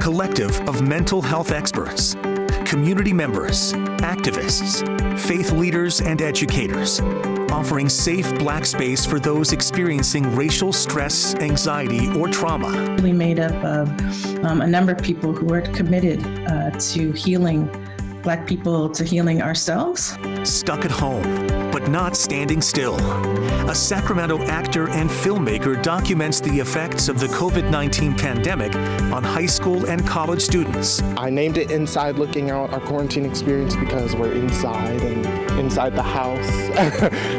collective of mental health experts, community members, activists, faith leaders, and educators, offering safe Black space for those experiencing racial stress, anxiety, or trauma. We made up of a number of people who are committed to healing Black people, to healing ourselves. Stuck at home, but not standing still. A Sacramento actor and filmmaker documents the effects of the COVID-19 pandemic on high school and college students. I named it Inside Looking Out, our quarantine experience, because we're inside and inside the house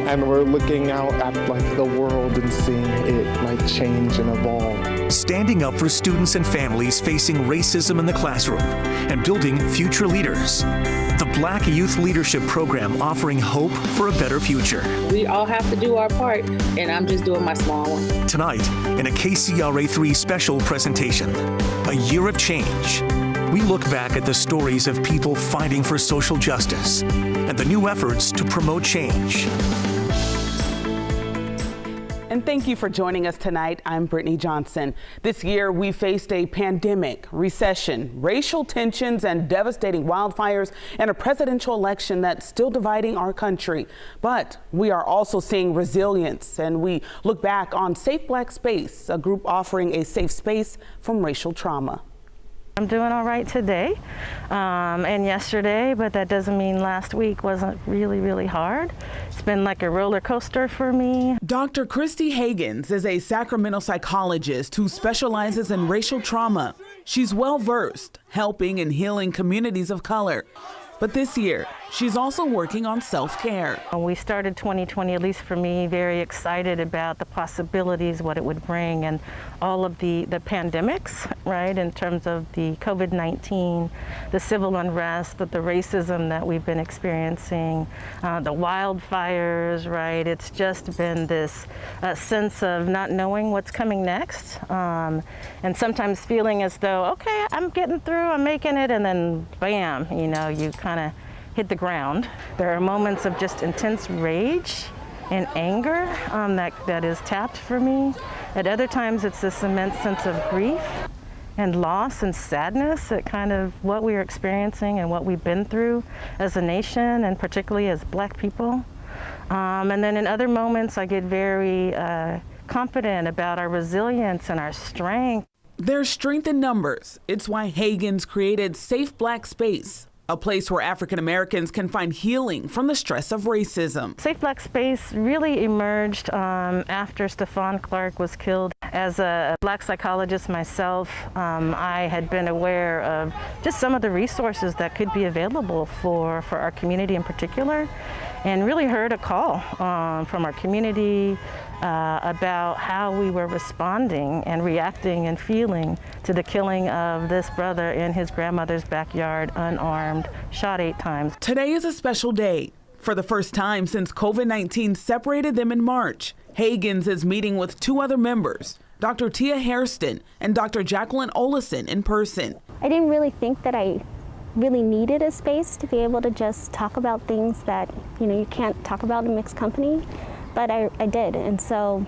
and we're looking out at the world and seeing it change and evolve. Standing up for students and families facing racism in the classroom and building future leaders. The Black Youth Leadership Program offering hope for a better future. We all have to do our part, and I'm just doing my small one. Tonight, in a KCRA3 special presentation, A Year of Change, we look back at the stories of people fighting for social justice and the new efforts to promote change. And thank you for joining us tonight. I'm Brittany Johnson. This year, we faced a pandemic, recession, racial tensions, and devastating wildfires, and a presidential election that's still dividing our country. But we are also seeing resilience, and we look back on Safe Black Space, a group offering a safe space from racial trauma. I'm doing all right today and yesterday, but that doesn't mean last week wasn't really hard. It's been like a roller coaster for me. Dr. Christy Hagans is a Sacramento psychologist who specializes in racial trauma. She's well-versed, helping and healing communities of color. But this year, she's also working on self-care. We started 2020, at least for me, very excited about the possibilities, what it would bring, and all of the pandemics, right, in terms of the COVID-19, the civil unrest, the racism that we've been experiencing, the wildfires, right? It's just been this sense of not knowing what's coming next, and sometimes feeling as though, okay, I'm getting through, I'm making it, and then bam, you kind of hit the ground. There are moments of just intense rage and anger that is tapped for me. At other times, it's this immense sense of grief and loss and sadness at kind of what we are experiencing and what we've been through as a nation, and particularly as Black people. And then in other moments, I get very confident about our resilience and our strength. There's strength in numbers. It's why Hagans created Safe Black Space, a place where African Americans can find healing from the stress of racism. Safe Black Space really emerged after Stephon Clark was killed. As a Black psychologist myself, I had been aware of just some of the resources that could be available for our community in particular, and really heard a call from our community about how we were responding and reacting and feeling to the killing of this brother in his grandmother's backyard, unarmed, shot 8 times. Today is a special day. For the first time since COVID-19 separated them in March, Hagans is meeting with 2 other members, Dr. Tia Hairston and Dr. Jacqueline Olison, in person. I didn't really think that I really needed a space to be able to just talk about things that you can't talk about in mixed company, but I did. And so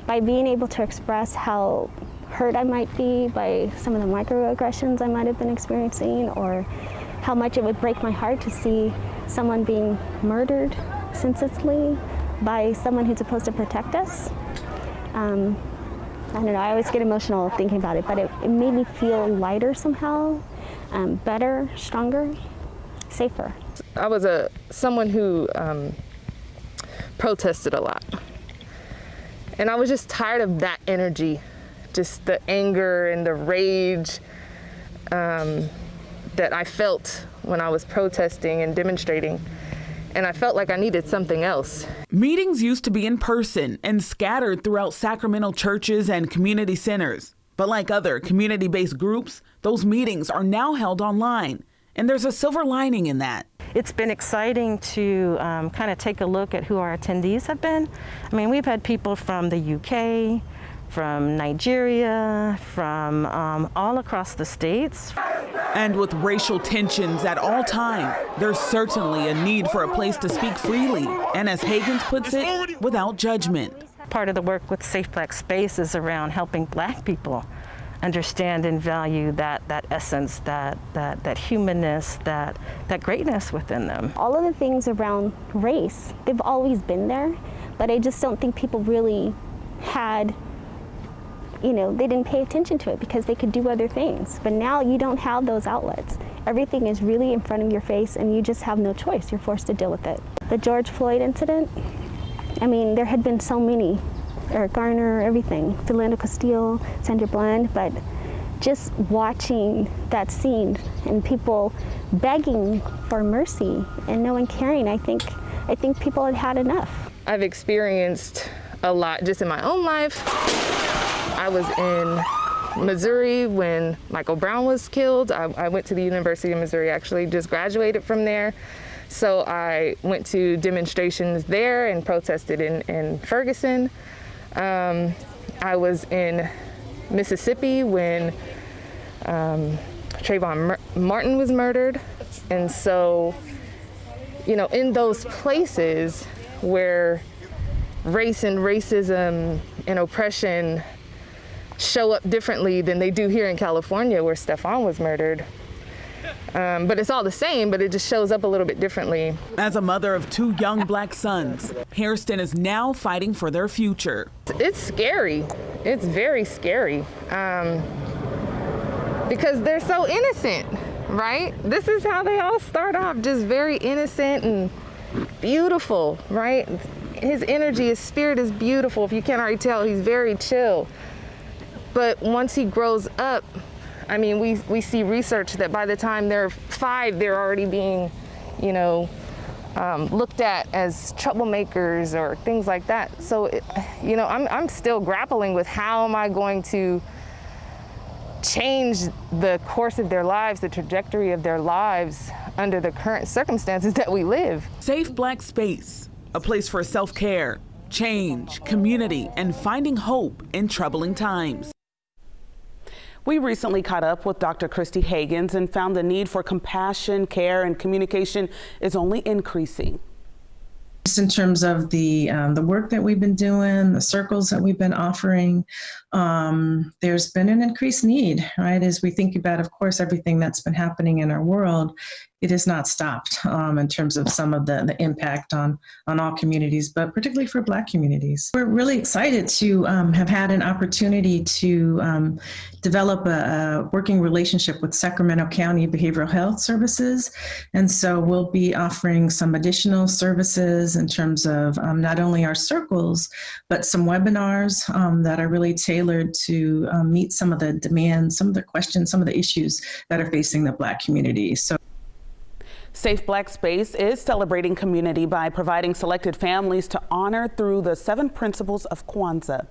by being able to express how hurt I might be by some of the microaggressions I might have been experiencing, or how much it would break my heart to see someone being murdered senselessly by someone who's supposed to protect us. I don't know, I always get emotional thinking about it, but it made me feel lighter somehow, better, stronger, safer. I was someone who protested a lot. And I was just tired of that energy, just the anger and the rage that I felt when I was protesting and demonstrating. And I felt like I needed something else. Meetings used to be in person and scattered throughout Sacramento churches and community centers. But like other community-based groups, those meetings are now held online. And there's a silver lining in that. It's been exciting to kind of take a look at who our attendees have been. I mean, we've had people from the UK, from Nigeria, from all across the states. And with racial tensions at all time, there's certainly a need for a place to speak freely, and as Hagans puts it, without judgment. Part of the work with Safe Black Space is around helping Black people understand and value that essence, that humanness, that greatness within them. All of the things around race, they've always been there, but I just don't think people really had, they didn't pay attention to it because they could do other things. But now you don't have those outlets. Everything is really in front of your face and you just have no choice. You're forced to deal with it. The George Floyd incident, there had been so many, Eric Garner, everything, Philando Castile, Sandra Bland, but just watching that scene and people begging for mercy and no one caring, I think people had had enough. I've experienced a lot just in my own life. I was in Missouri when Michael Brown was killed. I went to the University of Missouri, actually just graduated from there. So I went to demonstrations there and protested in Ferguson. I was in Mississippi when Trayvon Martin was murdered. And so, in those places where race and racism and oppression show up differently than they do here in California where Stephon was murdered. But it's all the same, but it just shows up a little bit differently. As a mother of 2 young black sons, Hairston is now fighting for their future. It's scary. It's very scary because they're so innocent, right? This is how they all start off, just very innocent and beautiful, right? His energy, his spirit is beautiful. If you can't already tell, he's very chill. But once he grows up, we see research that by the time they're 5, they're already being, looked at as troublemakers or things like that. So, I'm still grappling with how am I going to change the course of their lives, the trajectory of their lives under the current circumstances that we live. Safe Black Space, a place for self-care, change, community, and finding hope in troubling times. We recently caught up with Dr. Christy Hagans and found the need for compassion, care, and communication is only increasing. Just in terms of the work that we've been doing, the circles that we've been offering, there's been an increased need, right? As we think about, of course, everything that's been happening in our world, it has not stopped in terms of some of the impact on all communities, but particularly for Black communities. We're really excited to have had an opportunity to develop a working relationship with Sacramento County Behavioral Health Services. And so we'll be offering some additional services in terms of not only our circles, but some webinars that are really tailored to meet some of the demands, some of the questions, some of the issues that are facing the Black community. So. Safe Black Space is celebrating community by providing selected families to honor through the 7 principles of Kwanzaa.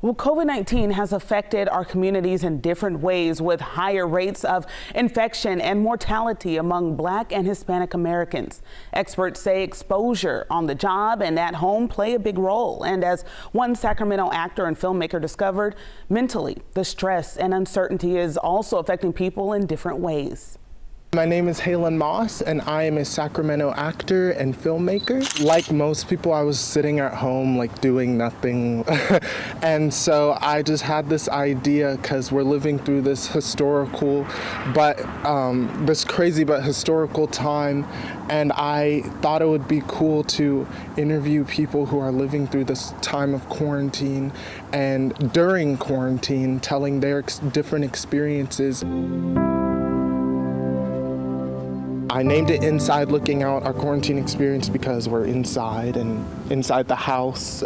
Well, COVID-19 has affected our communities in different ways with higher rates of infection and mortality among Black and Hispanic Americans. Experts say exposure on the job and at home play a big role. And as one Sacramento actor and filmmaker discovered, mentally, the stress and uncertainty is also affecting people in different ways. My name is Halen Moss, and I am a Sacramento actor and filmmaker. Like most people, I was sitting at home, doing nothing. And so I just had this idea, because we're living through this historical, this crazy but historical time. And I thought it would be cool to interview people who are living through this time of quarantine and during quarantine, telling their different experiences. I named it Inside Looking Out, our quarantine experience, because we're inside and inside the house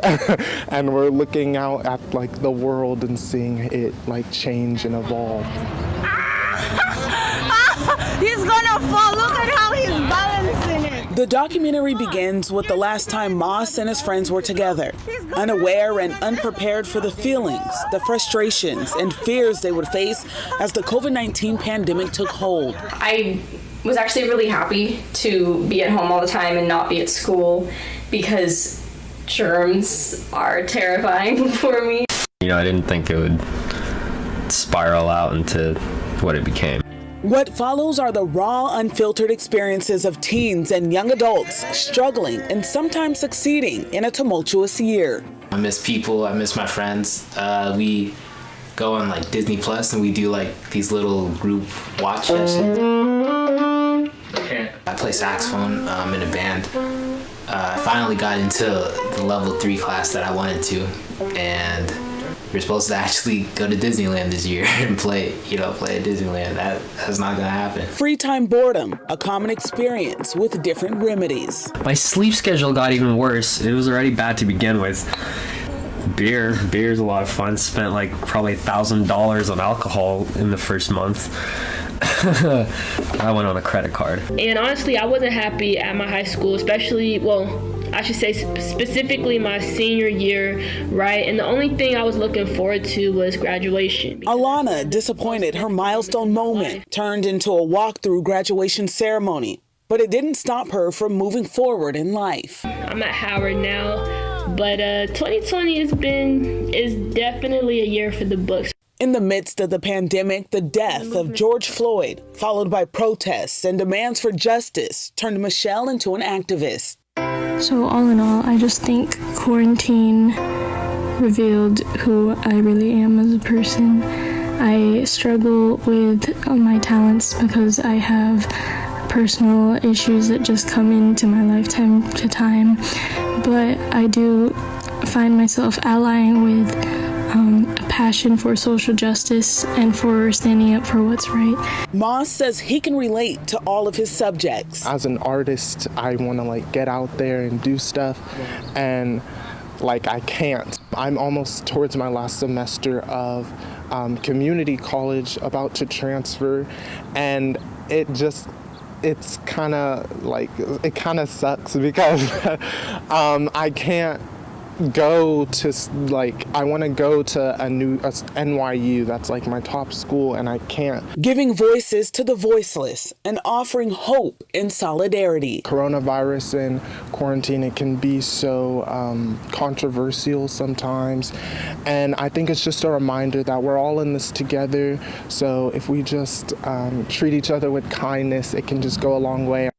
and we're looking out at the world and seeing it change and evolve. He's gonna fall, look at how he's balancing it. The documentary begins with the last time Moss and his friends were together, unaware and unprepared for the feelings, the frustrations and fears they would face as the COVID-19 pandemic took hold. I was actually really happy to be at home all the time and not be at school because germs are terrifying for me. I didn't think it would spiral out into what it became. What follows are the raw, unfiltered experiences of teens and young adults struggling and sometimes succeeding in a tumultuous year. I miss people, I miss my friends. We go on like Disney Plus and we do like these little group watch sessions. I play saxophone in a band. I finally got into the level 3 class that I wanted to, and we're supposed to actually go to Disneyland this year and play at Disneyland. That's not gonna happen. Free time boredom, a common experience with different remedies. My sleep schedule got even worse. It was already bad to begin with. Beer's a lot of fun. Spent like probably $1,000 on alcohol in the first month. I went on a credit card. And honestly, I wasn't happy at my high school, especially, I should say specifically my senior year, right? And the only thing I was looking forward to was graduation. Alana, disappointed her milestone moment turned into a walk-through graduation ceremony, but it didn't stop her from moving forward in life. I'm at Howard now, but 2020 is definitely a year for the books. In the midst of the pandemic, the death of George Floyd, followed by protests and demands for justice, turned Michelle into an activist. So all in all, I just think quarantine revealed who I really am as a person. I struggle with my talents because I have personal issues that just come into my life time to time, but I do find myself allying with a passion for social justice and for standing up for what's right. Moss says he can relate to all of his subjects. As an artist, I want to get out there and do stuff, and I can't. I'm almost towards my last semester of community college, about to transfer, and it kind of sucks because I can't go to I want to go to a NYU. That's my top school, and I can't. Giving voices to the voiceless and offering hope in solidarity. Coronavirus and quarantine, it can be so controversial sometimes, and I think it's just a reminder that we're all in this together. So if we just treat each other with kindness, it can just go a long way.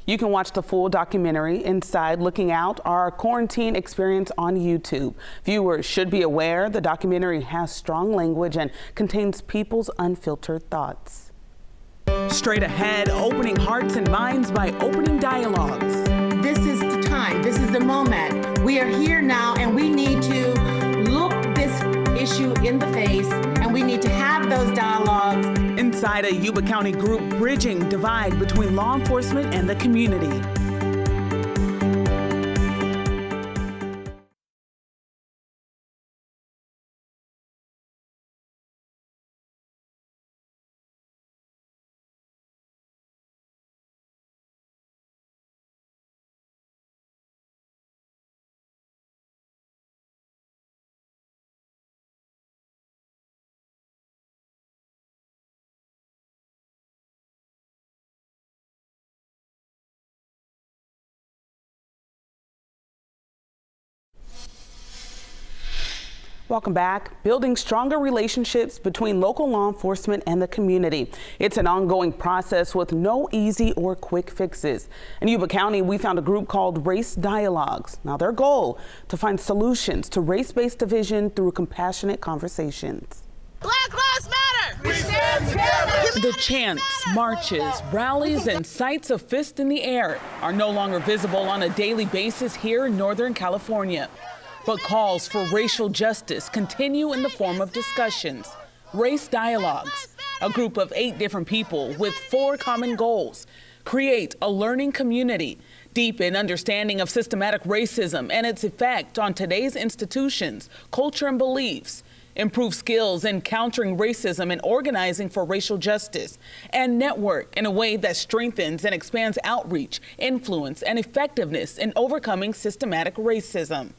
You can watch the full documentary, Inside Looking Out, our quarantine experience on YouTube. Viewers should be aware the documentary has strong language and contains people's unfiltered thoughts. Straight ahead, opening hearts and minds by opening dialogues. This is the time. This is the moment. We are here now, and we need to look this issue in the face, and we need to have those dialogues. Inside a Yuba County group bridging divide between law enforcement and the community. Welcome back. Building stronger relationships between local law enforcement and the community. It's an ongoing process with no easy or quick fixes. In Yuba County, we found a group called Race Dialogues. Now, their goal to find solutions to race-based division through compassionate conversations. Black Lives Matter! We stand together! The chants, marches, rallies, and sights of fist in the air are no longer visible on a daily basis here in Northern California. But calls for racial justice continue in the form of discussions. Race Dialogues, a group of 8 different people with 4 common goals: create a learning community, deepen understanding of systematic racism and its effect on today's institutions, culture, and beliefs, improve skills in countering racism and organizing for racial justice, and network in a way that strengthens and expands outreach, influence, and effectiveness in overcoming systematic racism.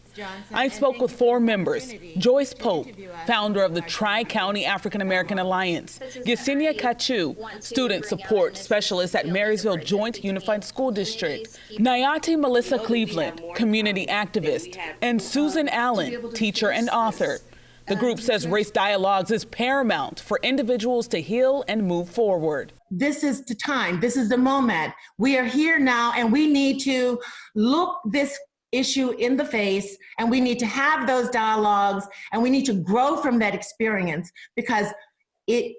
I spoke with 4 members: Joyce Pope, founder of the Tri-County African American Alliance; Yesenia Kachu, student support specialist at Marysville Joint Unified School District; Nayati Melissa Cleveland, community activist; and Susan Allen, teacher and author. The group says Race Dialogues is paramount for individuals to heal and move forward. This is the time. This is the moment. We are here now, and we need to look this issue in the face, and we need to have those dialogues, and we need to grow from that experience, because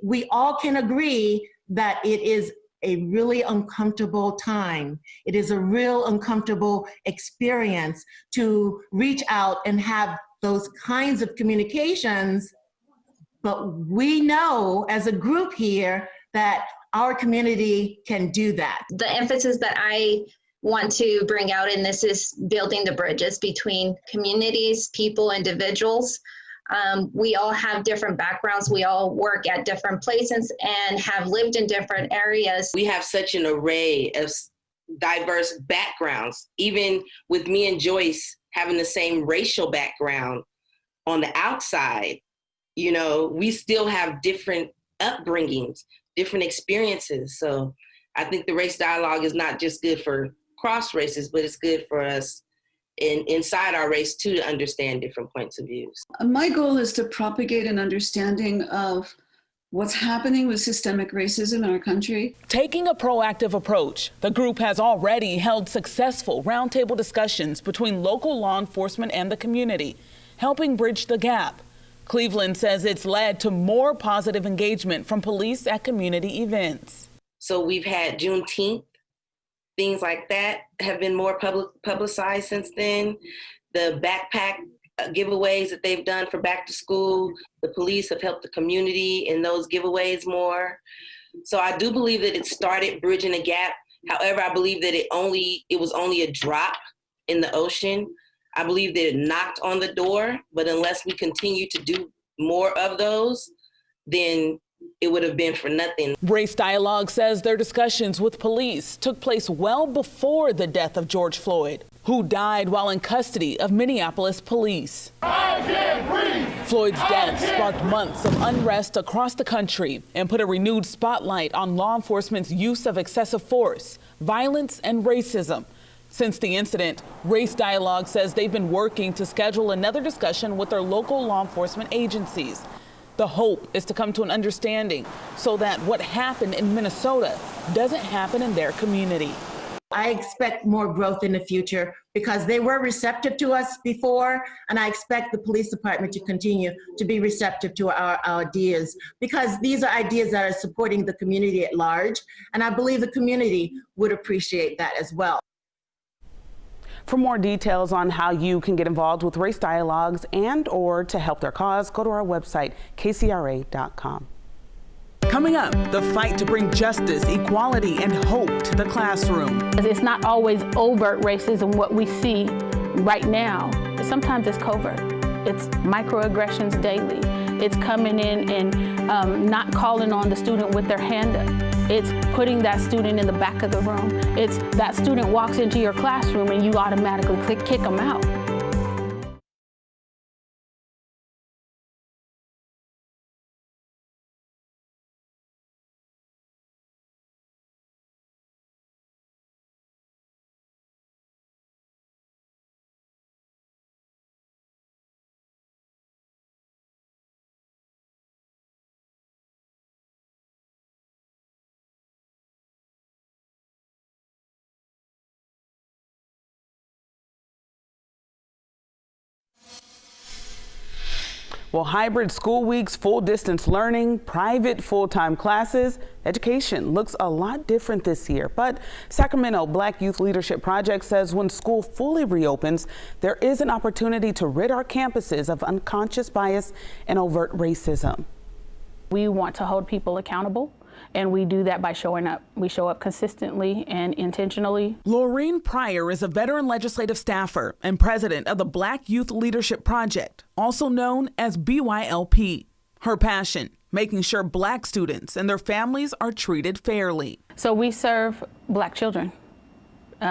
we all can agree that it is a really uncomfortable time. It is a real uncomfortable experience to reach out and have those kinds of communications, but we know as a group here that our community can do that. The emphasis that I want to bring out in this is building the bridges between communities, people, individuals. We all have different backgrounds. We all work at different places and have lived in different areas. We have such an array of diverse backgrounds. Even with me and Joyce having the same racial background on the outside, you know, we still have different upbringings, different experiences. So I think the race dialogue is not just good for cross races, but it's good for us inside our race too, to understand different points of views. My goal is to propagate an understanding of what's happening with systemic racism in our country. Taking a proactive approach, the group has already held successful roundtable discussions between local law enforcement and the community, helping bridge the gap. Cleveland says it's led to more positive engagement from police at community events. So we've had Juneteenth, things like that have been more publicized since then. The backpack giveaways that they've done for back to school, the police have helped the community in those giveaways more. So I do believe that it started bridging a gap. However, I believe that it was only a drop in the ocean. I believe that it knocked on the door, but unless we continue to do more of those, then it would have been for nothing. Race Dialogue says their discussions with police took place well before the death of George Floyd, who died while in custody of Minneapolis police. Floyd's death sparked months of unrest across the country and put a renewed spotlight on law enforcement's use of excessive force, violence, and racism. Since the incident, Race Dialogue says they've been working to schedule another discussion with their local law enforcement agencies. The hope is to come to an understanding so that what happened in Minnesota doesn't happen in their community. I expect more growth in the future because they were receptive to us before, and I expect the police department to continue to be receptive to our ideas, because these are ideas that are supporting the community at large, and I believe the community would appreciate that as well. For more details on how you can get involved with Race Dialogues and/or to help their cause, go to our website, kcra.com. Coming up, the fight to bring justice, equality, and hope to the classroom. It's not always overt racism, what we see right now. Sometimes it's covert. It's microaggressions daily. It's coming in and not calling on the student with their hand up. It's putting that student in the back of the room. It's that student walks into your classroom and you automatically kick them out. Well, hybrid school weeks, full distance learning, private full-time classes, education looks a lot different this year. But Sacramento Black Youth Leadership Project says when school fully reopens, there is an opportunity to rid our campuses of unconscious bias and overt racism. We want to hold people accountable, and we do that by showing up. We show up consistently and intentionally. Laureen Pryor is a veteran legislative staffer and president of the Black Youth Leadership Project, also known as BYLP. Her passion, making sure Black students and their families are treated fairly. So we serve Black children,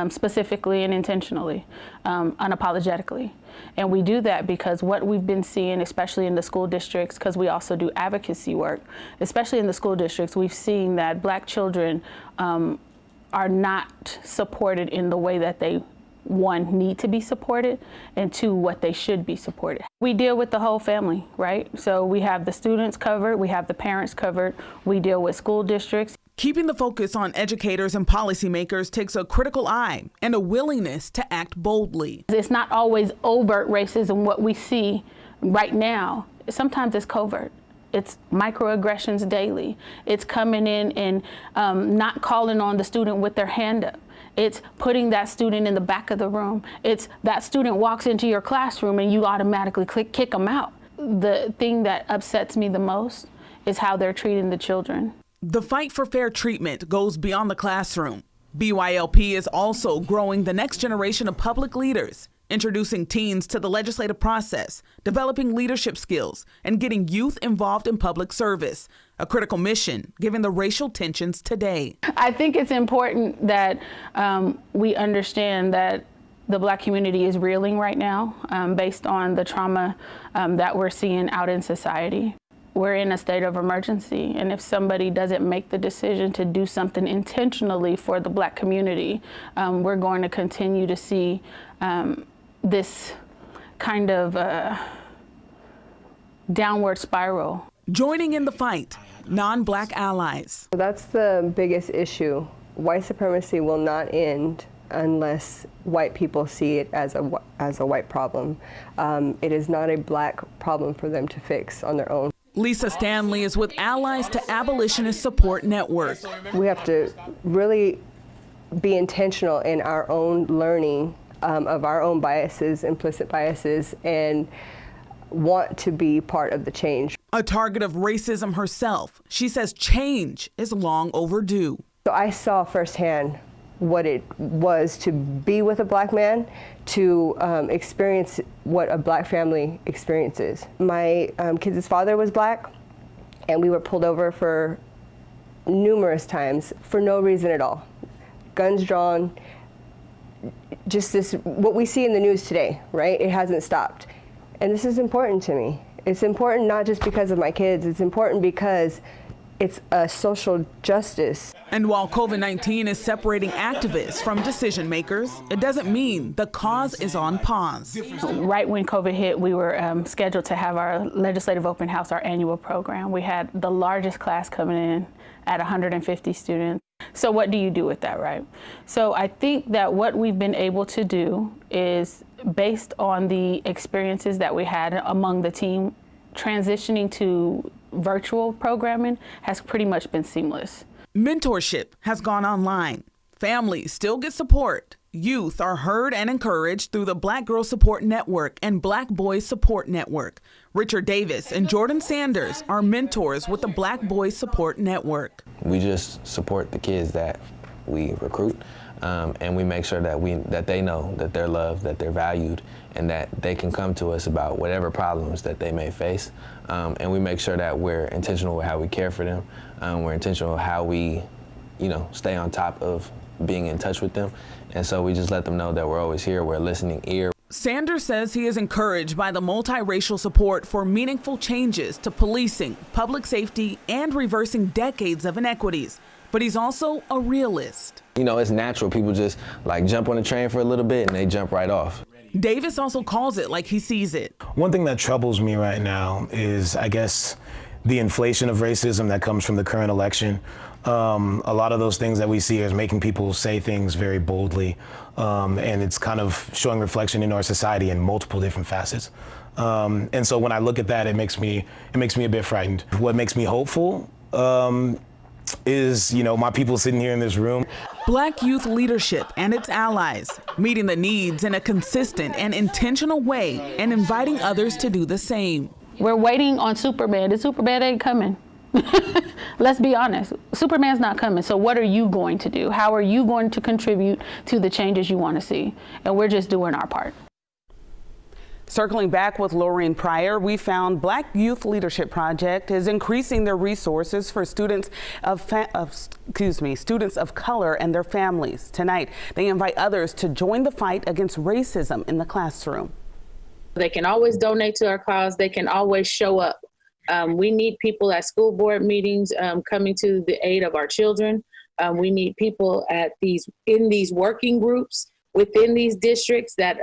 specifically and intentionally, unapologetically. And we do that because what we've been seeing, especially in the school districts, because we also do advocacy work, especially in the school districts, we've seen that Black children are not supported in the way that they, one, need to be supported, and two, what they should be supported. We deal with the whole family, right? So we have the students covered, we have the parents covered, we deal with school districts. Keeping the focus on educators and policymakers takes a critical eye and a willingness to act boldly. It's not always overt racism, what we see right now. Sometimes it's covert. It's microaggressions daily. It's coming in and not calling on the student with their hand up. It's putting that student in the back of the room. It's that student walks into your classroom and you automatically kick them out. The thing that upsets me the most is how they're treating the children. The fight for fair treatment goes beyond the classroom. BYLP is also growing the next generation of public leaders, introducing teens to the legislative process, developing leadership skills, and getting youth involved in public service, a critical mission given the racial tensions today. I think it's important that we understand that the Black community is reeling right now based on the trauma that we're seeing out in society. We're in a state of emergency, and if somebody doesn't make the decision to do something intentionally for the Black community, we're going to continue to see this kind of downward spiral. Joining in the fight, non-Black allies. That's the biggest issue. White supremacy will not end unless white people see it as a white problem. It is not a Black problem for them to fix on their own. Lisa Stanley is with Allies to Abolitionist Support Network. We have to really be intentional in our own learning of our own biases, implicit biases, and want to be part of the change. A target of racism herself, she says change is long overdue. So I saw firsthand what it was to be with a Black man, to experience what a Black family experiences. My kids' father was Black, and we were pulled over for numerous times for no reason at all. Guns drawn, just this, what we see in the news today, right? It hasn't stopped. And this is important to me. It's important not just because of my kids, it's important because it's a social justice. And while COVID-19 is separating activists from decision makers, it doesn't mean the cause is on pause. Right when COVID hit, we were scheduled to have our legislative open house, our annual program. We had the largest class coming in at 150 students. So what do you do with that, right? So I think that what we've been able to do is, based on the experiences that we had among the team, transitioning to virtual programming has pretty much been seamless. Mentorship has gone online. Families still get support. Youth are heard and encouraged through the Black Girls Support Network and Black Boys Support Network. Richard Davis and Jordan Sanders are mentors with the Black Boys Support Network. We just support the kids that we recruit, and we make sure that they know that they're loved, that they're valued, and that they can come to us about whatever problems that they may face. And we make sure that we're intentional with how we care for them. We're intentional with how we, stay on top of being in touch with them. And so we just let them know that we're always here, we're a listening ear. Sanders says he is encouraged by the multiracial support for meaningful changes to policing, public safety, and reversing decades of inequities. But he's also a realist. It's natural. People just jump on the train for a little bit and they jump right off. Davis also calls it like he sees it. One thing that troubles me right now is, I guess, the inflation of racism that comes from the current election. A lot of those things that we see is making people say things very boldly, and it's kind of showing reflection in our society in multiple different facets. And so when I look at that, it makes me a bit frightened. What makes me hopeful is, my people sitting here in this room. Black youth leadership and its allies, meeting the needs in a consistent and intentional way and inviting others to do the same. We're waiting on Superman. The Superman ain't coming. Let's be honest. Superman's not coming. So what are you going to do? How are you going to contribute to the changes you want to see? And we're just doing our part. Circling back with Laureen Pryor, we found Black Youth Leadership Project is increasing their resources for students of color and their families. Tonight, they invite others to join the fight against racism in the classroom. They can always donate to our cause. They can always show up. We need people at school board meetings coming to the aid of our children. We need people in these working groups within these districts that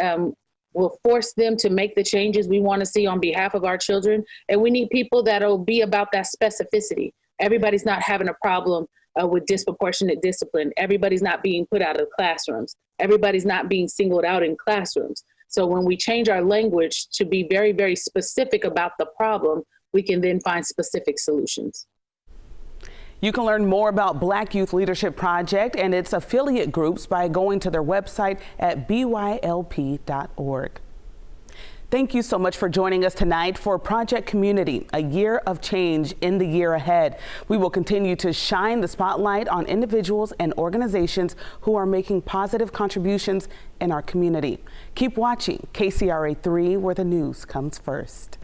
will force them to make the changes we want to see on behalf of our children. And we need people that'll be about that specificity. Everybody's not having a problem with disproportionate discipline. Everybody's not being put out of classrooms. Everybody's not being singled out in classrooms. So when we change our language to be very, very specific about the problem, we can then find specific solutions. You can learn more about Black Youth Leadership Project and its affiliate groups by going to their website at bylp.org. Thank you so much for joining us tonight for Project Community, a year of change in the year ahead. We will continue to shine the spotlight on individuals and organizations who are making positive contributions in our community. Keep watching KCRA 3, where the news comes first.